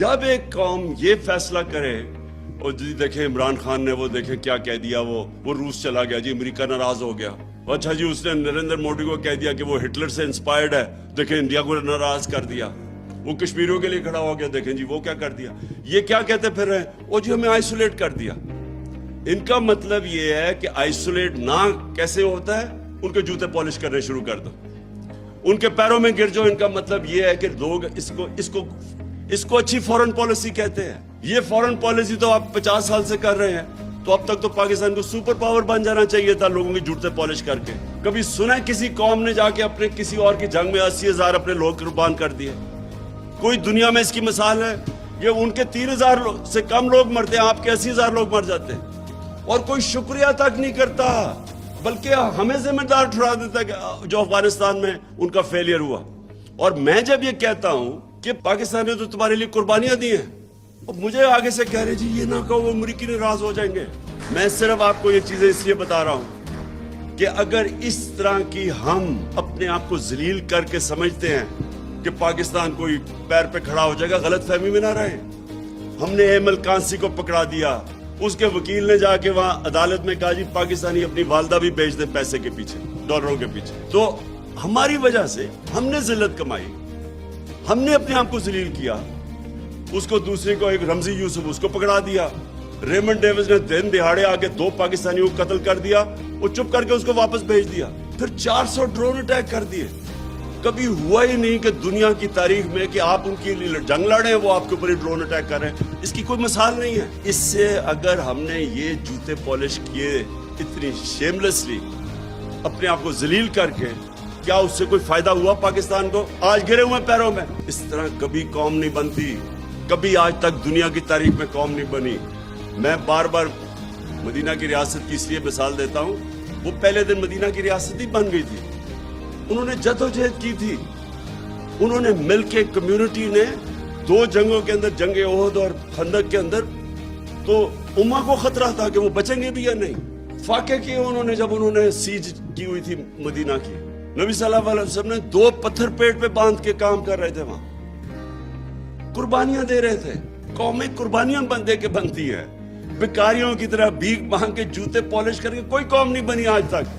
جب ایک قوم یہ فیصلہ کرے اور جی دیکھیں عمران خان نے وہ دیکھیں کیا کہہ دیا، وہ روس چلا گیا جی، امریکہ ناراض ہو گیا. اچھا جی اس نے نریندر مودی کو کہہ دیا کہ وہ ہٹلر سے انسپائرڈ ہے، دیکھیں انڈیا کو ناراض کر دیا. وہ کشمیریوں کے لیے کھڑا ہو گیا، دیکھیں جی وہ کیا کر دیا. یہ کیا کہتے پھر رہے ہیں، وہ جی ہمیں آئسولیٹ کر دیا. ان کا مطلب یہ ہے کہ آئسولیٹ نہ کیسے ہوتا ہے، ان کے جوتے پالش کرنے شروع کر دو، ان کے پیروں میں گر جاؤ. ان کا مطلب یہ ہے کہ لوگ اس کو اچھی فورن پالیسی کہتے ہیں. یہ فورن پالیسی تو آپ 50 سال سے کر رہے ہیں، تو اب تک تو پاکستان کو سپر پاور بن جانا چاہیے تھا لوگوں کے جوتے پالش کر کے. کبھی سنا ہے کسی قوم نے جا کے اپنے کسی اور کی جنگ میں 80,000 اپنے لوگ قربان کر دیے؟ کوئی دنیا میں اس کی مثال ہے؟ یہ ان کے 3,000 سے کم لوگ مرتے ہیں، آپ کے 80,000 لوگ مر جاتے ہیں. اور کوئی شکریہ تک نہیں کرتا، بلکہ ہمیں ذمہ دار ٹھہرا دیتا ہے کہ جو افغانستان میں ان کا فیلئر ہوا. اور میں جب یہ کہتا ہوں کہ پاکستان نے تو تمہارے لیے قربانیاں دی ہیں، اور مجھے آگے سے کہہ رہے جی یہ نہ کہو وہ امریکی ناراض ہو جائیں گے. میں صرف آپ کو یہ چیزیں اس لیے بتا رہا ہوں کہ اگر اس طرح کی ہم اپنے آپ کو ذلیل کر کے سمجھتے ہیں کہ پاکستان کوئی پیر پہ کھڑا ہو جائے گا، غلط فہمی میں نہ رہے. ہم نے ایمل کانسی کو پکڑا دیا، اس کے وکیل نے جا کے وہاں عدالت میں کہا جی پاکستانی اپنی والدہ بھی بیچ دے پیسے کے پیچھے، ڈالروں کے پیچھے. تو ہماری وجہ سے ہم نے ذلت کمائی، ہم نے اپنے آپ کو ذلیل کیا. اس کو دوسرے کو ایک رمزی یوسف اس کو پکڑا دیا. ریمنڈ ڈیوس نے دن دہاڑے آگے 2 پاکستانیوں کو قتل کر دیا، وہ چپ کر کے اس کو واپس بھیج دیا. پھر 400 ڈرون اٹیک کر دیے. کبھی ہوا ہی نہیں کہ دنیا کی تاریخ میں کہ آپ ان کی جنگ لڑے ہیں، وہ آپ کے اوپر ہی ڈرون اٹیک کر رہے ہیں. اس کی کوئی مثال نہیں ہے. اس سے اگر ہم نے یہ جوتے پالش کیے اتنی شیملیسلی اپنے آپ کو ذلیل کر کے، کیا اس سے کوئی فائدہ ہوا پاکستان کو؟ آج گرے ہوئے پیروں میں. اس طرح کبھی قوم نہیں بنتی، کبھی آج تک دنیا کی تاریخ میں قوم نہیں بنی. میں بار بار مدینہ کی ریاست کی اس لیے مثال دیتا ہوں، وہ پہلے دن مدینہ کی ریاست ہی بن گئی تھی. انہوں نے جدوجہد کی تھی، انہوں نے مل کے کمیونٹی نے 2 جنگوں کے اندر، جنگ احد اور خندق کے اندر، تو امہ کو خطرہ تھا کہ وہ بچیں گے بھی یا نہیں. فاقے کیے انہوں نے جب انہوں نے سیج کی ہوئی تھی مدینہ کی. نبی صلی اللہ علیہ وسلم نے 2 پتھر پیٹ پہ باندھ کے کام کر رہے تھے، وہاں قربانیاں دے رہے تھے. قومیں قربانیاں دے کے بنتی ہے. بھکاریوں کی طرح بھیک مانگ کے جوتے پالش کر کے کوئی قوم نہیں بنی آج تک.